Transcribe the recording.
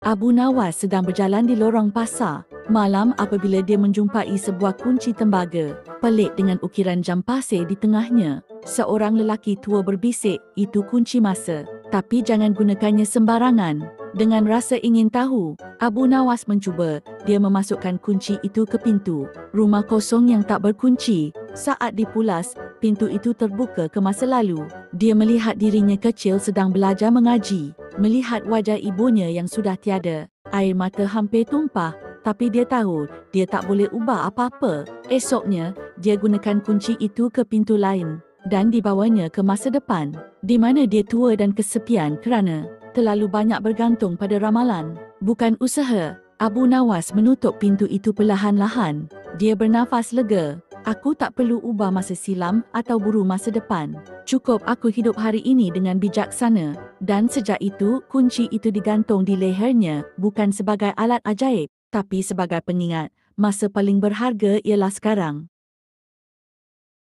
Abu Nawas sedang berjalan di lorong pasar malam apabila dia menjumpai sebuah kunci tembaga pelik dengan ukiran jam pasir di tengahnya. Seorang lelaki tua berbisik, "Itu kunci masa, tapi jangan gunakannya sembarangan." Dengan rasa ingin tahu, Abu Nawas mencuba. Dia memasukkan kunci itu ke pintu rumah kosong yang tak berkunci. Saat dipulas, pintu itu terbuka ke masa lalu. Dia melihat dirinya kecil sedang belajar mengaji. Melihat wajah ibunya yang sudah tiada, air mata hampir tumpah, tapi dia tahu dia tak boleh ubah apa-apa. Esoknya, dia gunakan kunci itu ke pintu lain dan dibawanya ke masa depan, di mana dia tua dan kesepian kerana terlalu banyak bergantung pada ramalan, bukan usaha. Abu Nawas menutup pintu itu perlahan-lahan. Dia bernafas lega. "Aku tak perlu ubah masa silam atau buru masa depan. Cukup aku hidup hari ini dengan bijaksana." Dan sejak itu, kunci itu digantung di lehernya bukan sebagai alat ajaib, tapi sebagai pengingat. Masa paling berharga ialah sekarang.